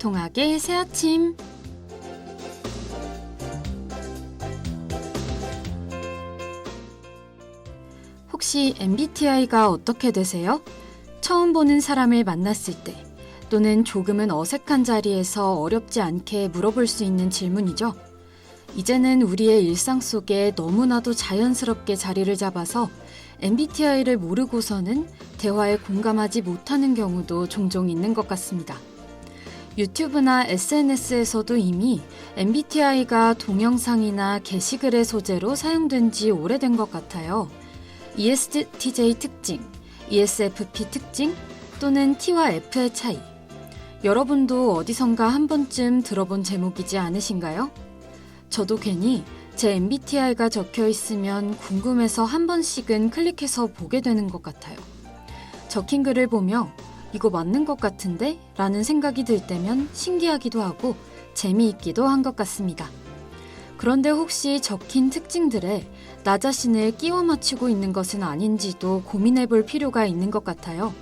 동학의 새아침. 혹시 MBTI가 어떻게 되세요? 처음 보는 사람을 만났을 때 또는 조금은 어색한 자리에서 어렵지 않게 물어볼 수 있는 질문이죠. 이제는 우리의 일상 속에 너무나도 자연스럽게 자리를 잡아서 MBTI를 모르고서는 대화에 공감하지 못하는 경우도 종종 있는 것 같습니다. 유튜브나 SNS에서도 이미 MBTI가 동영상이나 게시글의 소재로 사용된 지 오래된 것 같아요. ESTJ 특징, ESFP 특징 또는 T와 F의 차이. 여러분도 어디선가 한 번쯤 들어본 제목이지 않으신가요? 저도 괜히 제 MBTI가 적혀 있으면 궁금해서 한 번씩은 클릭해서 보게 되는 것 같아요. 적힌 글을 보며 이거 맞는 것 같은데? 라는 생각이 들 때면 신기하기도 하고 재미있기도 한 것 같습니다. 그런데 혹시 적힌 특징들에 나 자신을 끼워 맞추고 있는 것은 아닌지도 고민해 볼 필요가 있는 것 같아요.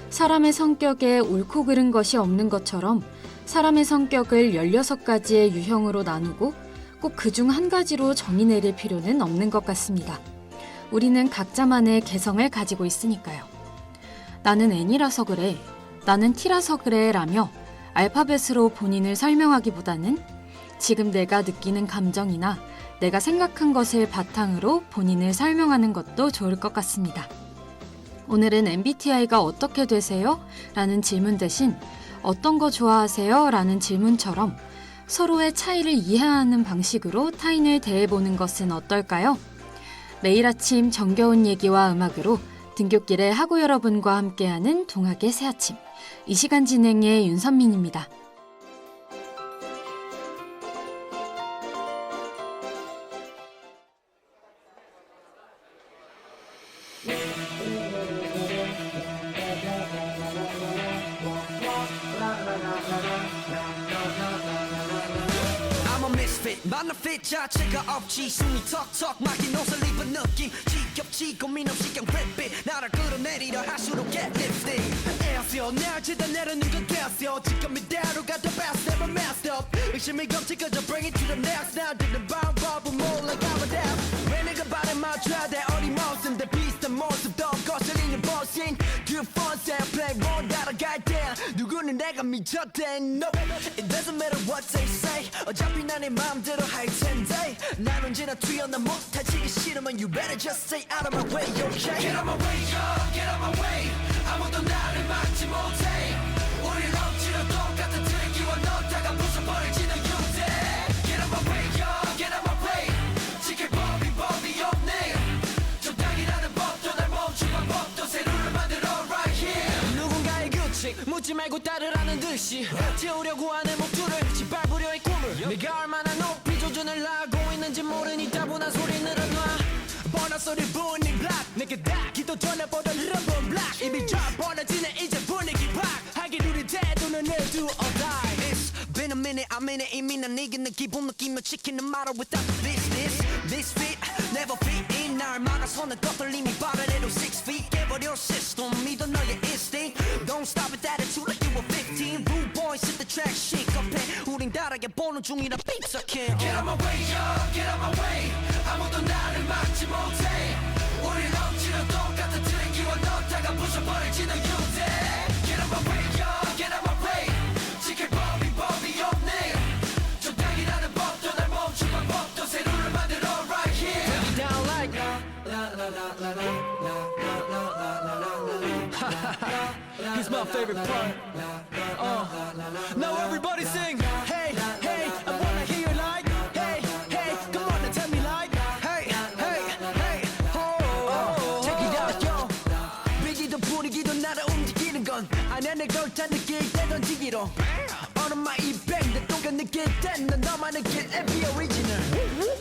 사람의 성격에 옳고 그른 것이 없는 것처럼 사람의 성격을 16가지의 유형으로 나누고 꼭 그중 한 가지로 정의 내릴 필요는 없는 것 같습니다. 우리는 각자만의 개성을 가지고 있으니까요. 나는 N이라서 그래, 나는 T라서 그래 라며 알파벳으로 본인을 설명하기보다는 지금 내가 느끼는 감정이나 내가 생각한 것을 바탕으로 본인을 설명하는 것도 좋을 것 같습니다. 오늘은 MBTI가 어떻게 되세요? 라는 질문 대신 어떤 거 좋아하세요? 라는 질문처럼 서로의 차이를 이해하는 방식으로 타인을 대해보는 것은 어떨까요? 매일 아침 정겨운 얘기와 음악으로 등굣길의 하고 여러분과 함께하는 동학의 새아침. 이 시간 진행의 윤선민입니다. 만난 fit 자체가 없지 숨이 턱턱 막힌 옷을 입은 느낌 지겹지 고민 없이 그냥 랩it 나를 끌어내리려 할수록 get lifted 에어스요 날 치다 내려는 건 gas요 지금 이대로 가도 best never messed up 의심이 겹치 그저 bring it to the next now 듣는 방법은 몰라가면 돼 왜 내가 발에 맞춰야 돼 어림없음데 비슷한 모습 더 거슬리는 버신 그 폰세 플레이볼 따라갈 때 누구는 내가 미쳤대 no it doesn't matter what they say 어차피 난 내 맘대로 할 텐데 난 언제나 튀어나 못하지 싫으면 you better just stay out of my way okay get out my way get out my way 아무도 나를 막지 못해 우린 억지로 똑같은 트랙이와 넣다가 부숴버리지는 유대 get out my way get out my way 지킬 법이 없네 적당이라는 법도 날 멈춘 방법도 새 룰을 만들어 right here 누군가의 규칙 묻지 말고 따르라는 듯이 채우려고 하는 목줄을 짓밟으려 의 꿈을 내가 얼마나 높이 조준을 하고 있는지 모르니 따분한 소리 늘어놔 번화 소리 분이 블락 내게 닿기도 전에 보던 럼번 블락 이미 쫙 벌어지네 이제 분위기 팍 하긴 우리 태도는 never do or die It's been a minute I'm in it 이미 난 이기는 기분 느끼며 지키는 말을 without this fit never fit in 날 막아서는 거슬림이 빠르래도 6 feet 깨버려 system 믿어 너의 instinct Don't stop with attitude like you were 15 Rude boys hit the track shit 급해 우린 다르게 보는 중이라 삐딱해 Get out my way get out my way 아무도 나를 막지 못해 우린 억지로 똑같은 트랙이와 넣다가 부숴버리지는 유대 Get out my way get out my way 지킬 법이 없네 적당이라는 법도 날 멈춘 방법도 새 룰을 만들어 right here Take it down like He's my favorite part Now everybody sing Hey, hey, I wanna hear you like Hey, hey, come on and tell me like Hey, hey, hey, oh Check it out, yo 위기도 분위기도 나를 움직이는 건 아니야 내 걸타 느낄 때 던지기로 어느 마이 뱅 또 느낄 땐넌 너만의 길 and be original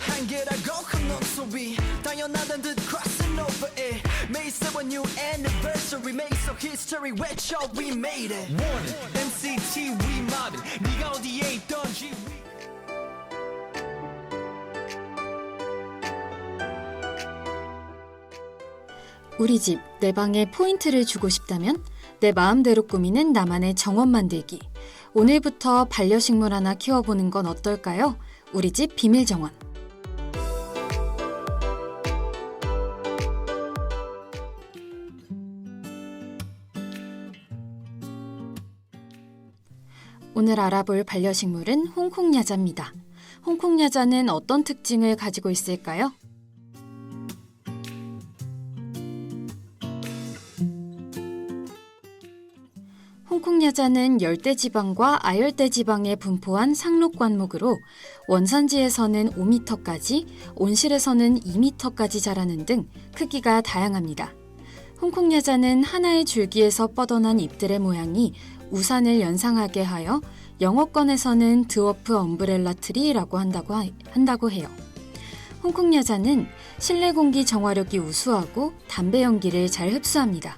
한계라고 큰 소리 당연하던 듯 crossing over it May say a new anniversary Make so history 외쳐 we made it Warning MCT remodel 네가 어디에 있던지 우리 집, 내 방에 포인트를 주고 싶다면 내 마음대로 꾸미는 나만의 정원 만들기. 오늘부터 반려식물 하나 키워보는 건 어떨까요? 우리 집 비밀정원. 오늘 알아볼 반려식물은 홍콩야자입니다. 홍콩야자는 어떤 특징을 가지고 있을까요? 홍콩야자는 열대지방과 아열대지방에 분포한 상록灌목으로 원산지에서는 5m까지, 온실에서는 2m까지 자라는 등 크기가 다양합니다. 홍콩야자는 하나의 줄기에서 뻗어난 잎들의 모양이 우산을 연상하게 하여 영어권에서는 드워프 엄브렐라 트리라고 한다고 해요. 홍콩야자는 실내 공기 정화력이 우수하고 담배 연기를 잘 흡수합니다.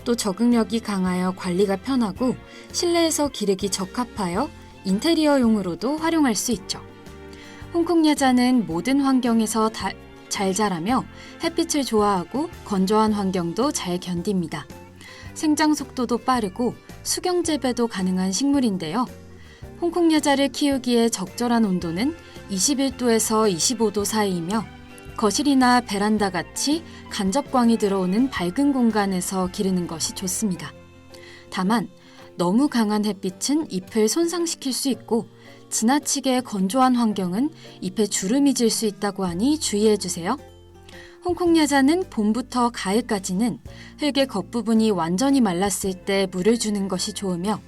또 적응력이 강하여 관리가 편하고 실내에서 기르기 적합하여 인테리어용으로도 활용할 수 있죠. 홍콩야자는 모든 환경에서 잘 자라며 햇빛을 좋아하고 건조한 환경도 잘 견딥니다. 생장 속도도 빠르고 수경 재배도 가능한 식물인데요. 홍콩야자를 키우기에 적절한 온도는 21도에서 25도 사이이며 거실이나 베란다 같이 간접광이 들어오는 밝은 공간에서 기르는 것이 좋습니다. 다만 너무 강한 햇빛은 잎을 손상시킬 수 있고 지나치게 건조한 환경은 잎에 주름이 질 수 있다고 하니 주의해주세요. 홍콩야자는 봄부터 가을까지는 흙의 겉부분이 완전히 말랐을 때 물을 주는 것이 좋으며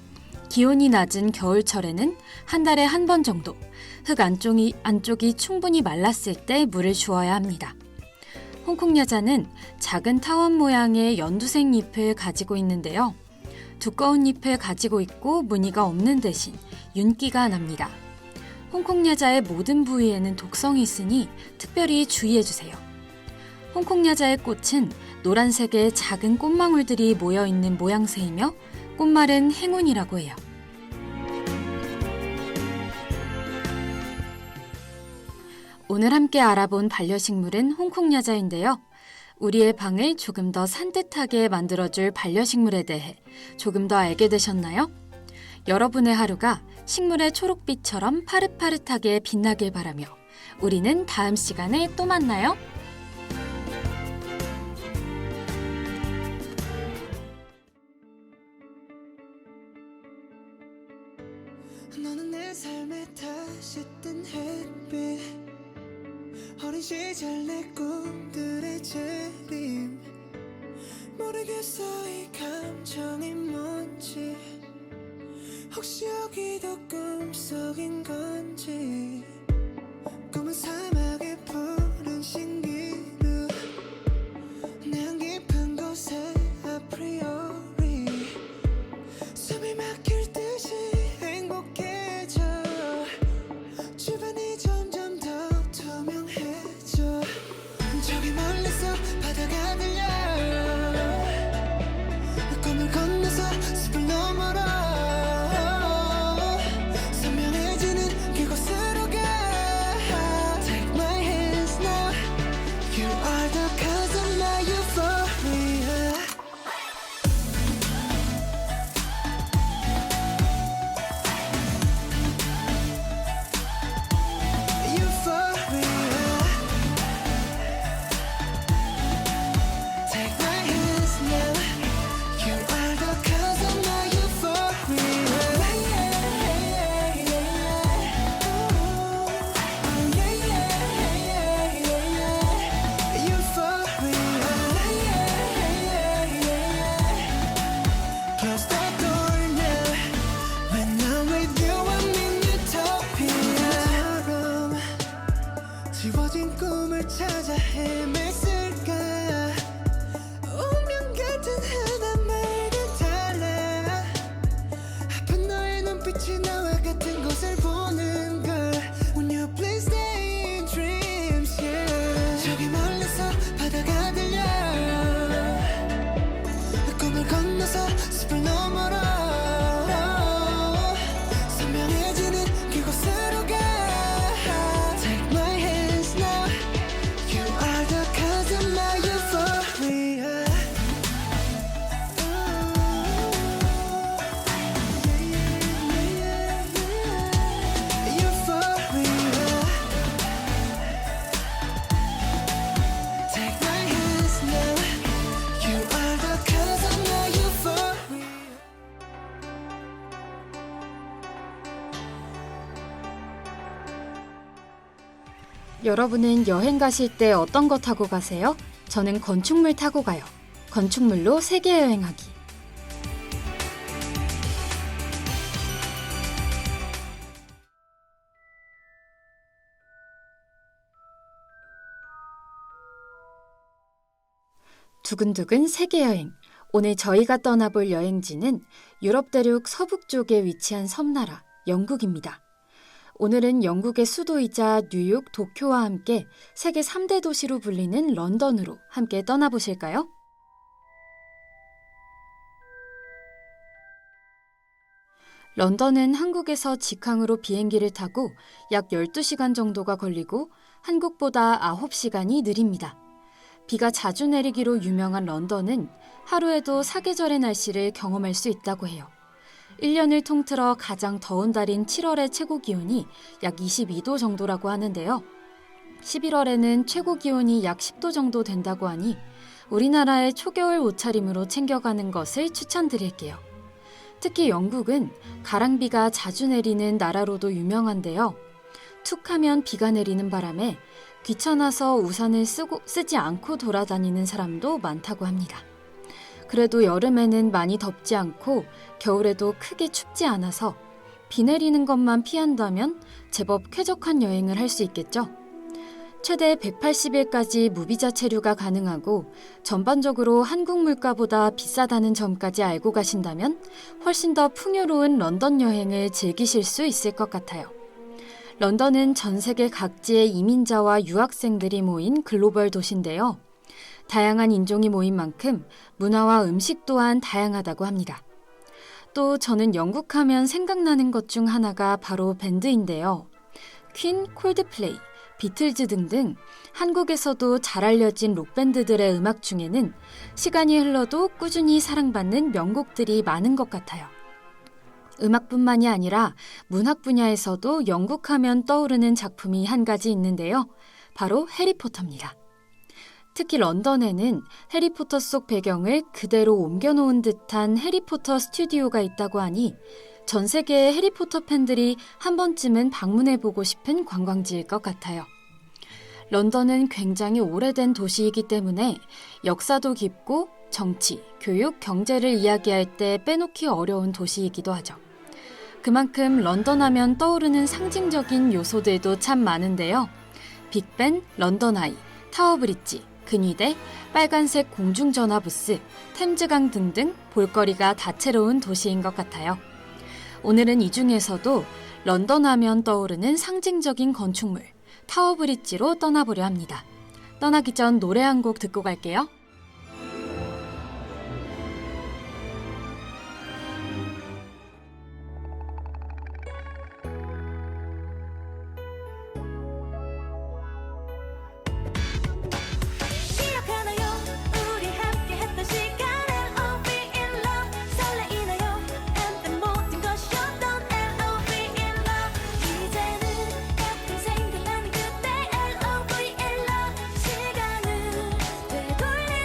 기온이 낮은 겨울철에는 한 달에 한 번 정도 흙 안쪽이 충분히 말랐을 때 물을 주어야 합니다. 홍콩야자는 작은 타원 모양의 연두색 잎을 가지고 있는데요. 두꺼운 잎을 가지고 있고 무늬가 없는 대신 윤기가 납니다. 홍콩야자의 모든 부위에는 독성이 있으니 특별히 주의해주세요. 홍콩야자의 꽃은 노란색의 작은 꽃망울들이 모여있는 모양새이며 꽃말은 행운이라고 해요. 오늘 함께 알아본 반려식물은 홍콩야자인데요. 우리의 방을 조금 더 산뜻하게 만들어줄 반려식물에 대해 조금 더 알게 되셨나요? 여러분의 하루가 식물의 초록빛처럼 파릇파릇하게 빛나길 바라며 우리는 다음 시간에 또 만나요. 너는 내 삶에 다시 뜬 햇빛 어린 시절 내 꿈들의 재림 모르겠어 이 감정이 뭔지 혹시 여기도 꿈속인 건지 꿈은 사막의 푸른 신기루 내 깊은 곳에 아프리오리 숨이 막힐 듯이 행복해져 주변이 점점 더 투명해져 저기 멀리서 바다가 들려 꿈을 건너서 숲을 너머로 선명해지는 그곳으로 가 Take my hands now You are the cause of my euphoria Euphoria Take my hands now You are the cause of my euphoria Yeah, yeah, yeah, Ooh, yeah, yeah, yeah, Euphoria Yeah, yeah, Close the door now When I'm with you I'm in utopia 지워진 꿈을 찾아 헤맸을까 운명 같은 하나말과 달라 아픈 너의 눈빛이 나와 같은 곳을 보는 걸 When you please stay in dreams yeah. 저기 멀리서 바다가 들려 꿈을 건너서 숲을 너머로 선명해지는 그곳으로 가 Take my hands now You are the cause of my euphoria 여러분은 여행 가실 때 어떤 거 타고 가세요? 저는 건축물 타고 가요. 건축물로 세계 여행하기. 두근두근 세계 여행. 오늘 저희가 떠나볼 여행지는 유럽 대륙 서북쪽에 위치한 섬나라, 영국입니다. 오늘은 영국의 수도이자 뉴욕, 도쿄와 함께 세계 3대 도시로 불리는 런던으로 함께 떠나보실까요? 런던은 한국에서 직항으로 비행기를 타고 약 12시간 정도가 걸리고 한국보다 9시간이 느립니다. 비가 자주 내리기로 유명한 런던은 하루에도 사계절의 날씨를 경험할 수 있다고 해요. 1년을 통틀어 가장 더운 달인 7월의 최고 기온이 약 22도 정도라고 하는데요. 11월에는 최고 기온이 약 10도 정도 된다고 하니 우리나라의 초겨울 옷차림으로 챙겨가는 것을 추천드릴게요. 특히 영국은 가랑비가 자주 내리는 나라로도 유명한데요. 툭 하면 비가 내리는 바람에 귀찮아서 우산을 쓰지 않고 돌아다니는 사람도 많다고 합니다. 그래도 여름에는 많이 덥지 않고 겨울에도 크게 춥지 않아서 비 내리는 것만 피한다면 제법 쾌적한 여행을 할 수 있겠죠. 최대 180일까지 무비자 체류가 가능하고 전반적으로 한국 물가보다 비싸다는 점까지 알고 가신다면 훨씬 더 풍요로운 런던 여행을 즐기실 수 있을 것 같아요. 런던은 전 세계 각지의 이민자와 유학생들이 모인 글로벌 도시인데요. 다양한 인종이 모인 만큼 문화와 음식 또한 다양하다고 합니다. 또 저는 영국 하면 생각나는 것 중 하나가 바로 밴드인데요. 퀸, 콜드플레이, 비틀즈 등등 한국에서도 잘 알려진 록밴드들의 음악 중에는 시간이 흘러도 꾸준히 사랑받는 명곡들이 많은 것 같아요. 음악뿐만이 아니라 문학 분야에서도 영국 하면 떠오르는 작품이 한 가지 있는데요. 바로 해리포터입니다. 특히 런던에는 해리포터 속 배경을 그대로 옮겨놓은 듯한 해리포터 스튜디오가 있다고 하니 전 세계의 해리포터 팬들이 한 번쯤은 방문해보고 싶은 관광지일 것 같아요. 런던은 굉장히 오래된 도시이기 때문에 역사도 깊고 정치, 교육, 경제를 이야기할 때 빼놓기 어려운 도시이기도 하죠. 그만큼 런던 하면 떠오르는 상징적인 요소들도 참 많은데요. 빅벤, 런던 아이, 타워브리지, 근위대, 빨간색 공중전화 부스, 템즈강 등등 볼거리가 다채로운 도시인 것 같아요. 오늘은 이 중에서도 런던 하면 떠오르는 상징적인 건축물, 타워브리지로 떠나보려 합니다. 떠나기 전 노래 한 곡 듣고 갈게요. 기억하나요? 우리 함께 했던 시간을 L.O.V. in love 설레이나요? 한때 모든 것이 어떤 L.O.V. in love 이제는 가끔 생각나는 그때 L.O.V. in love 시간을 되돌릴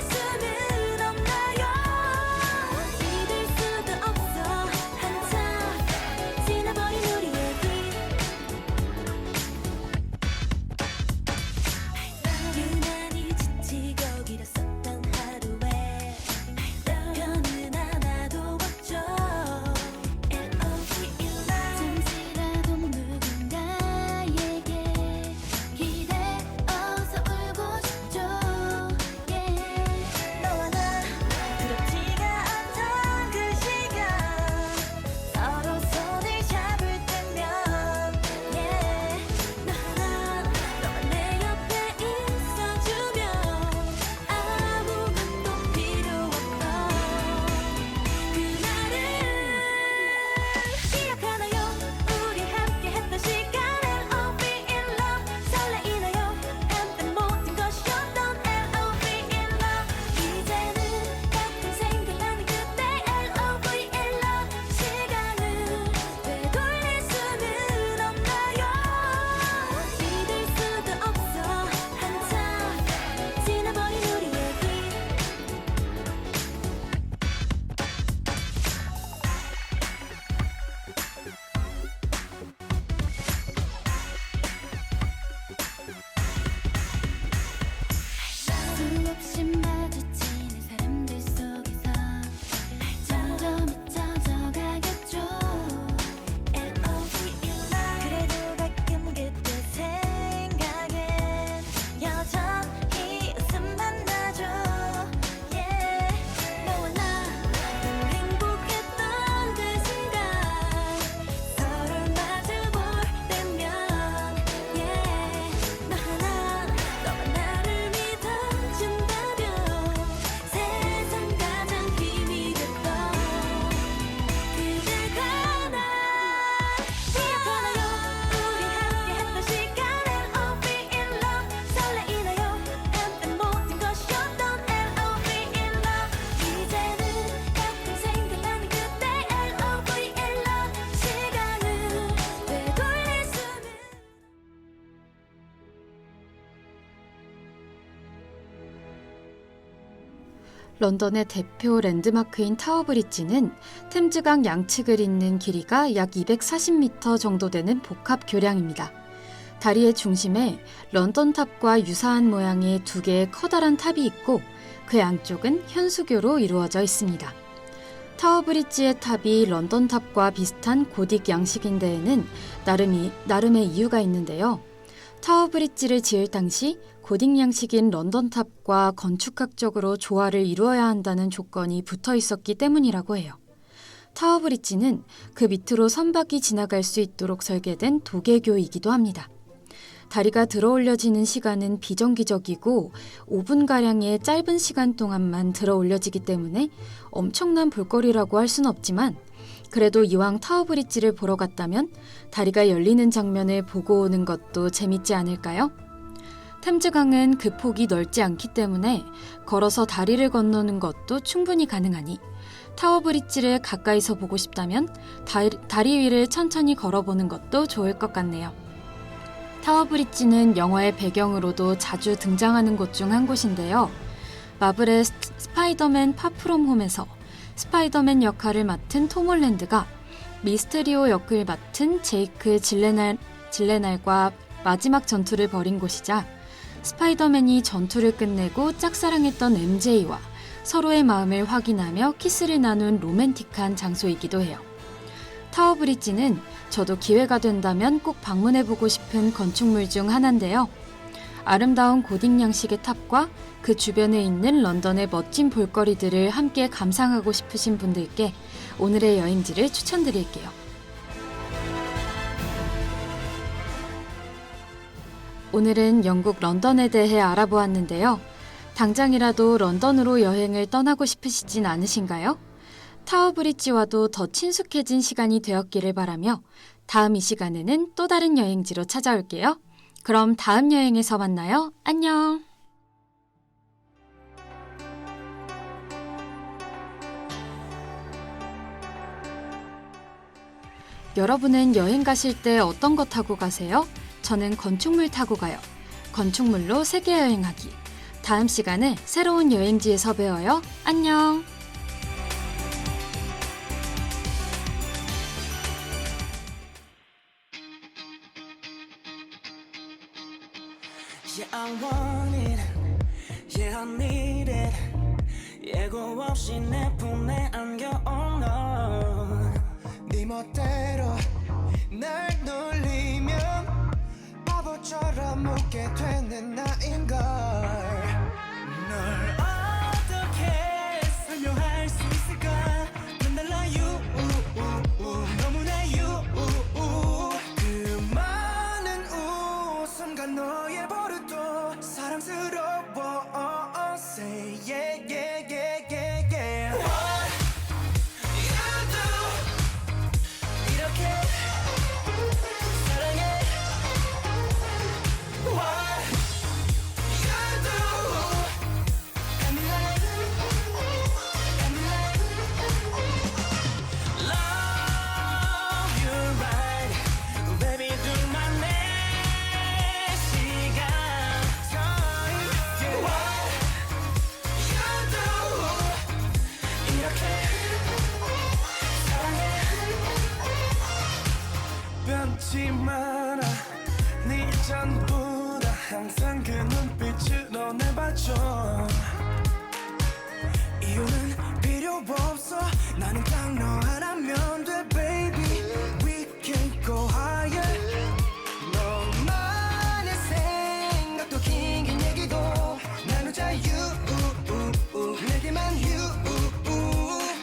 런던의 대표 랜드마크인 타워브리지는 템즈강 양측을 잇는 길이가 약 240m 정도 되는 복합 교량입니다. 다리의 중심에 런던탑과 유사한 모양의 두 개의 커다란 탑이 있고 그 양쪽은 현수교로 이루어져 있습니다. 타워브리지의 탑이 런던탑과 비슷한 고딕 양식인 데에는 나름의 이유가 있는데요. 타워브리지를 지을 당시 고딕 양식인 런던탑과 건축학적으로 조화를 이루어야 한다는 조건이 붙어 있었기 때문이라고 해요. 타워브리지는 그 밑으로 선박이 지나갈 수 있도록 설계된 도개교이기도 합니다. 다리가 들어올려지는 시간은 비정기적이고 5분가량의 짧은 시간 동안만 들어올려지기 때문에 엄청난 볼거리라고 할 순 없지만 그래도 이왕 타워브리지를 보러 갔다면 다리가 열리는 장면을 보고 오는 것도 재밌지 않을까요? 템즈강은 그 폭이 넓지 않기 때문에 걸어서 다리를 건너는 것도 충분히 가능하니 타워브리지를 가까이서 보고 싶다면 다리 위를 천천히 걸어보는 것도 좋을 것 같네요. 타워브리지는 영화의 배경으로도 자주 등장하는 곳 중 한 곳인데요. 마블의 스파이더맨 파프롬 홈에서 스파이더맨 역할을 맡은 톰 홀랜드가 미스테리오 역을 맡은 제이크 질레날과 마지막 전투를 벌인 곳이자 스파이더맨이 전투를 끝내고 짝사랑했던 MJ와 서로의 마음을 확인하며 키스를 나눈 로맨틱한 장소이기도 해요. 타워브리지는 저도 기회가 된다면 꼭 방문해보고 싶은 건축물 중 하나인데요. 아름다운 고딕 양식의 탑과 그 주변에 있는 런던의 멋진 볼거리들을 함께 감상하고 싶으신 분들께 오늘의 여행지를 추천드릴게요. 오늘은 영국 런던에 대해 알아보았는데요. 당장이라도 런던으로 여행을 떠나고 싶으시진 않으신가요? 타워브리지와도 더 친숙해진 시간이 되었기를 바라며 다음 이 시간에는 또 다른 여행지로 찾아올게요. 그럼 다음 여행에서 만나요. 안녕! 여러분은 여행 가실 때 어떤 거 타고 가세요? 저는 건축물 타고 가요. 건축물로 세계 여행하기. 다음 시간에 새로운 여행지에서 배워요. 안녕! Yeah, I want it. Yeah, I need it. 예고 없이 내 품에 안겨온 넌 네 멋대로 날 놀리면 바보처럼 웃게 되는 나인걸. 널 어떻게 설명할 수 있을까? 난 달라 you 너무나 you 그 많은 웃음과 너의 버릇도 사랑스러워. Say yeah yeah yeah yeah yeah. What you do 이렇게 사랑해. What you do got me like love you right baby 둘만 내 시간 time. What you do 이렇게 사랑해. 변치 마라 네 전부다 항상 그 눈빛으로 날 봐줘. 이유는 필요 없어 나는 딱 너 하나면 돼 baby. We can go higher. 너만의 생각도 긴긴 얘기도 나누자 you 내게만 you.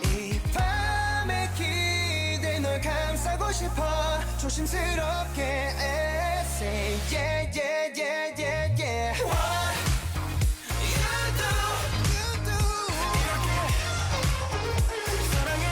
이 밤의 기대 널 감싸고 싶어 조심스럽게 say yeah yeah yeah yeah yeah. What you do 이렇게 사랑해.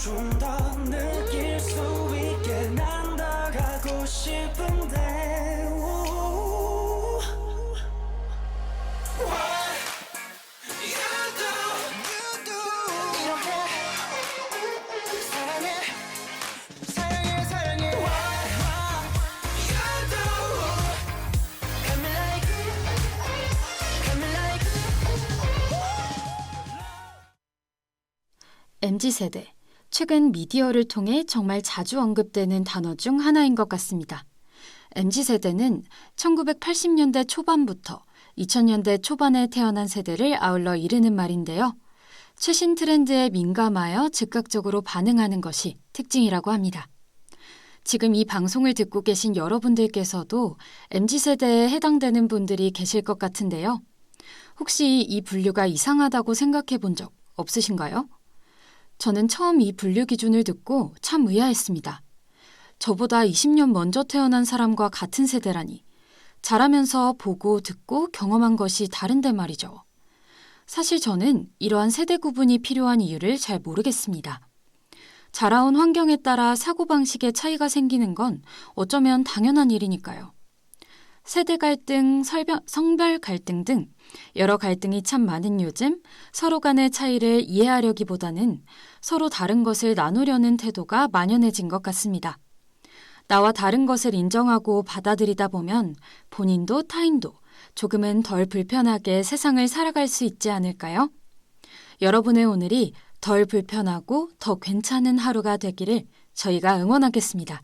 좀 더 느낄 수 있게 난 더 가고 싶은데 What you do 이렇게 사랑해 사랑해 사랑해 What you do Got me like Got me like MZ세대, 최근 미디어를 통해 정말 자주 언급되는 단어 중 하나인 것 같습니다. MZ세대는 1980년대 초반부터 2000년대 초반에 태어난 세대를 아울러 이르는 말인데요. 최신 트렌드에 민감하여 즉각적으로 반응하는 것이 특징이라고 합니다. 지금 이 방송을 듣고 계신 여러분들께서도 MZ세대에 해당되는 분들이 계실 것 같은데요. 혹시 이 분류가 이상하다고 생각해 본 적 없으신가요? 저는 처음 이 분류 기준을 듣고 참 의아했습니다. 저보다 20년 먼저 태어난 사람과 같은 세대라니. 자라면서 보고 듣고 경험한 것이 다른데 말이죠. 사실 저는 이러한 세대 구분이 필요한 이유를 잘 모르겠습니다. 자라온 환경에 따라 사고방식의 차이가 생기는 건 어쩌면 당연한 일이니까요. 세대 갈등, 성별 갈등 등 여러 갈등이 참 많은 요즘 서로 간의 차이를 이해하려기보다는 서로 다른 것을 나누려는 태도가 만연해진 것 같습니다. 나와 다른 것을 인정하고 받아들이다 보면 본인도 타인도 조금은 덜 불편하게 세상을 살아갈 수 있지 않을까요? 여러분의 오늘이 덜 불편하고 더 괜찮은 하루가 되기를 저희가 응원하겠습니다.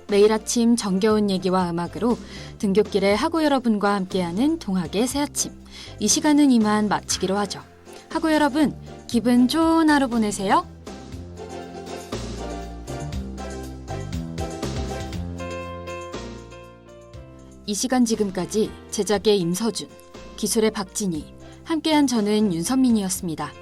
매일 아침 정겨운 얘기와 음악으로 등굣길에 하고 여러분과 함께하는 동학의 새아침. 이 시간은 이만 마치기로 하죠. 하고 여러분, 기분 좋은 하루 보내세요. 이 시간 지금까지 제작의 임서준, 기술의 박진희, 함께한 저는 윤선민이었습니다.